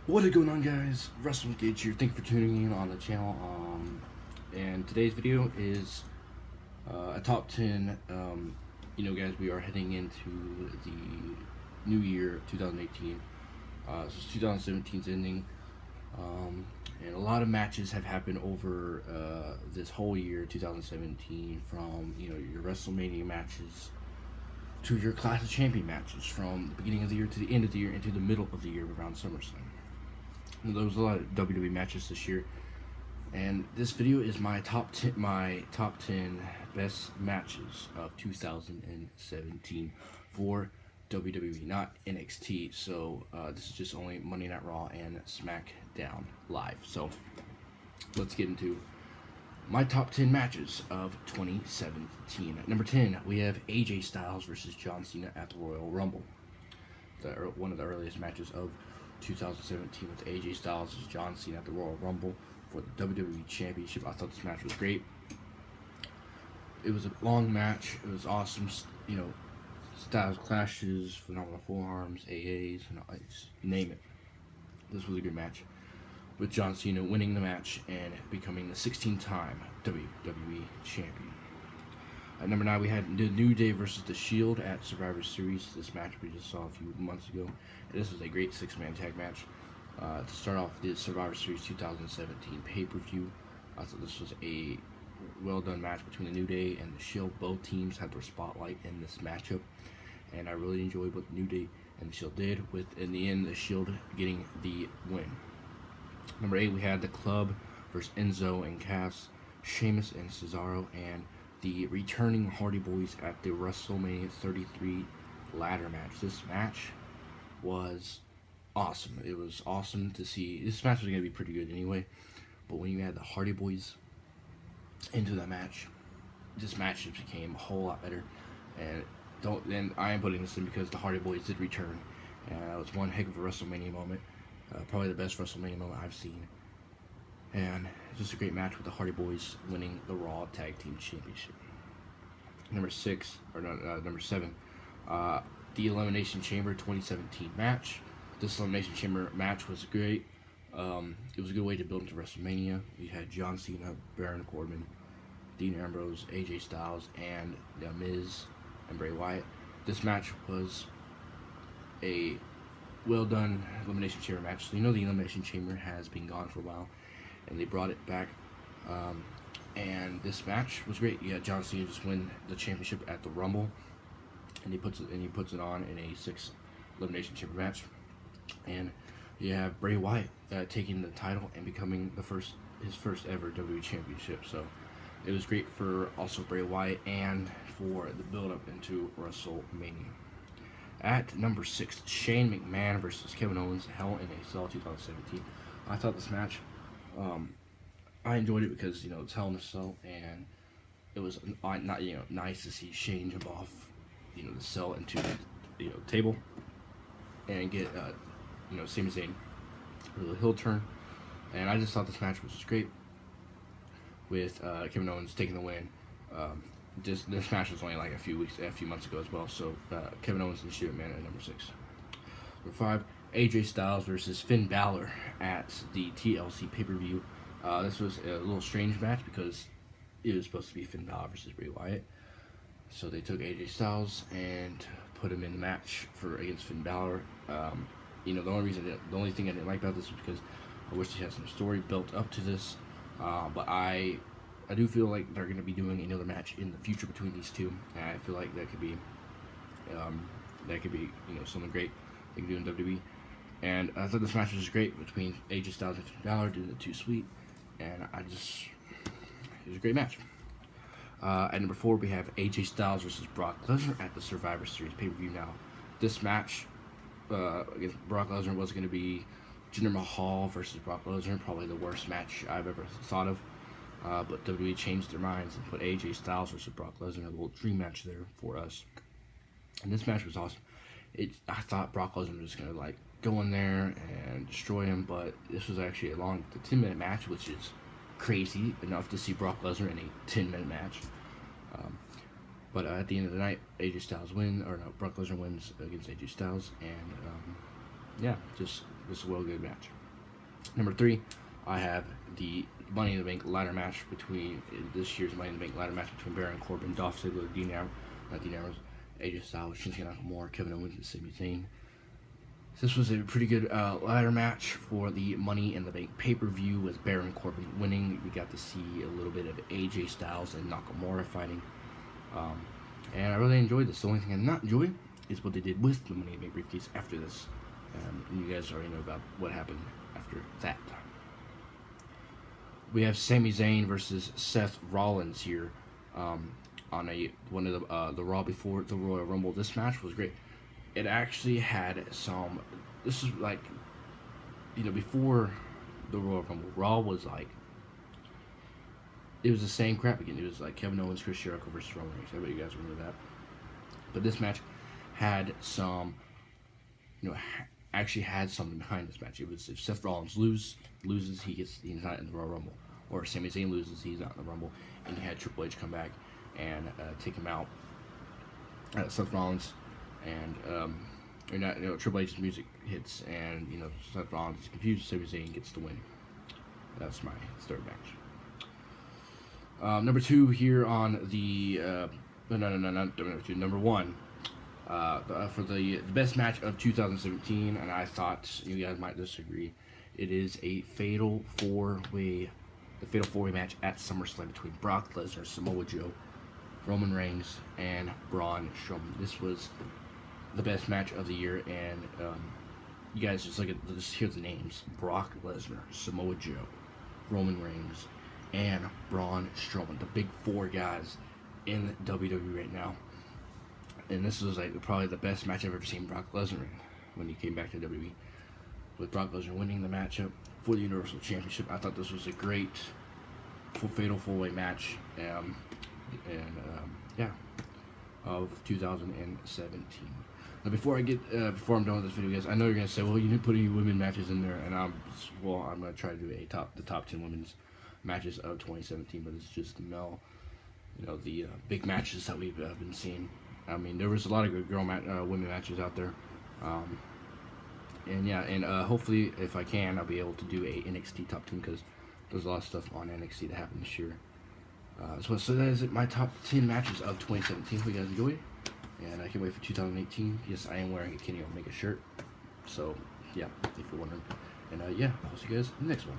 What is going on, guys? Wrestling Gage here. Thank you for tuning in on the channel. And today's video is a top 10. Guys, we are heading into the new year, 2018. So 2017's ending, and a lot of matches have happened over this whole year, 2017. From your WrestleMania matches to your Clash of Champion matches, from the beginning of the year to the end of the year, into the middle of the year around SummerSlam. There was a lot of WWE matches this year, and this video is my top 10 best matches of 2017 for WWE, not NXT. So this is just only Monday Night Raw and SmackDown Live. So let's get into my top 10 matches of 2017. At number 10, we have AJ Styles versus John Cena at the Royal Rumble. One of the earliest matches of 2017 with AJ Styles versus John Cena at the Royal Rumble for the WWE Championship. I thought this match was great. It was a long match. It was awesome. Styles clashes, phenomenal forearms, AAs, and just name it. This was a good match, with John Cena winning the match and becoming the 16-time WWE Champion. At number 9, we had The New Day versus The Shield at Survivor Series. This match we just saw a few months ago. And this was a great 6-man tag match to start off the Survivor Series 2017 pay-per-view. I thought this was a well-done match between The New Day and The Shield. Both teams had their spotlight in this matchup, and I really enjoyed what The New Day and The Shield did, with, in the end, The Shield getting the win. Number 8, we had The Club versus Enzo and Cass, Sheamus and Cesaro, and the returning Hardy Boys at the WrestleMania 33 ladder match. This match was awesome. It was awesome to see. This match was going to be pretty good anyway, but when you add the Hardy Boys into that match, this match just became a whole lot better. And I am putting this in because the Hardy Boys did return, and it was one heck of a WrestleMania moment. Probably the best WrestleMania moment I've seen. And just a great match with the Hardy Boys winning the Raw Tag Team Championship. Number 7, the Elimination Chamber 2017 match. This Elimination Chamber match was great. It was a good way to build into WrestleMania. We had John Cena, Baron Corbin, Dean Ambrose, AJ Styles, and The Miz and Bray Wyatt. This match was a well done Elimination Chamber match. So the Elimination Chamber has been gone for a while, and they brought it back, and this match was great. You had John Cena just win the championship at the Rumble, and he puts it on in a 6 Elimination Chamber match, and you have Bray Wyatt taking the title and becoming his first ever WWE Championship. So it was great for also Bray Wyatt and for the build up into WrestleMania. At number 6, Shane McMahon versus Kevin Owens, Hell in a Cell 2017. I thought this match, I enjoyed it because it's Hell in a Cell, and it was nice to see Shane jump off the cell into the table and get Sami Zayn a little heel turn, and I just thought this match was just great with Kevin Owens taking the win. This match was only like a few months ago as well. So Kevin Owens and Shane McMahon at number 6. Number 5, AJ Styles versus Finn Balor at the TLC pay-per-view. This was a little strange match because it was supposed to be Finn Balor versus Bray Wyatt. So they took AJ Styles and put him in the match against Finn Balor. The only thing I didn't like about this was because I wish they had some story built up to this. But I do feel like they're going to be doing another match in the future between these two, and I feel like that could be something great they can do in WWE. And I thought this match was great between AJ Styles and Finn Balor doing the Too Sweet, and it was a great match. At number 4, we have AJ Styles versus Brock Lesnar at the Survivor Series pay-per-view. Now, this match against Brock Lesnar was going to be Jinder Mahal versus Brock Lesnar, probably the worst match I've ever thought of. But WWE changed their minds and put AJ Styles versus Brock Lesnar, a little dream match there for us. And this match was awesome. I thought Brock Lesnar was going to go in there and destroy him, but this was actually a 10-minute match, which is crazy enough to see Brock Lesnar in a 10-minute match. But at the end of the night, Brock Lesnar wins against AJ Styles, and just a well good match. Number 3, I have the Money in the Bank ladder match between this year's Money in the Bank ladder match between Baron Corbin, Dolph Ziggler, Dean Ambrose, AJ Styles, Shinsuke Nakamura, Kevin Owens, and Sami Zayn. This was a pretty good ladder match for the Money in the Bank pay-per-view with Baron Corbin winning. We got to see a little bit of AJ Styles and Nakamura fighting. And I really enjoyed this. The only thing I did not enjoy is what they did with the Money in the Bank briefcase after this. And you guys already know about what happened after that. We have Sami Zayn versus Seth Rollins here on one of the Raw before the Royal Rumble. This match was great. It actually had some. This is like, before the Royal Rumble, Raw was like, it was the same crap again. It was like Kevin Owens, Chris Jericho versus Roman Reigns. Everybody, you guys remember that? But this match had some, actually had something behind this match. It was, if Seth Rollins loses, he's not in the Royal Rumble, or if Sami Zayn loses, he's not in the Rumble, and he had Triple H come back and take him out. Seth Rollins and Triple H's music hits, and Seth Rollins is confused. Sami Zayn gets the win. That's my third match. Number 2 here on the number 1 for the best match of 2017, and I thought you guys might disagree. It is a fatal 4-way match at SummerSlam between Brock Lesnar, Samoa Joe, Roman Reigns, and Braun Strowman. This was the best match of the year, and you guys just look at this. Here's the names: Brock Lesnar, Samoa Joe, Roman Reigns, and Braun Strowman, the big 4 guys in WWE right now. And this was like probably the best match I've ever seen Brock Lesnar in when he came back to WWE, with Brock Lesnar winning the matchup for the Universal Championship. I thought this was a great fatal 4-way match, of 2017. Now, before I'm done with this video, guys, I know you're gonna say, well, you didn't put any women matches in there, and I'm gonna try to do the top 10 women's matches of 2017, but it's just the big matches that we've been seeing. I mean, there was a lot of good women matches out there, and hopefully, if I can, I'll be able to do a NXT top 10, because there's a lot of stuff on NXT that happened this year. So that is it, my top 10 matches of 2017. Hope you guys enjoyed, and I can't wait for 2018. Yes, I am wearing a Kenny Omega shirt, so yeah, if you're wondering. And I'll see you guys in the next one.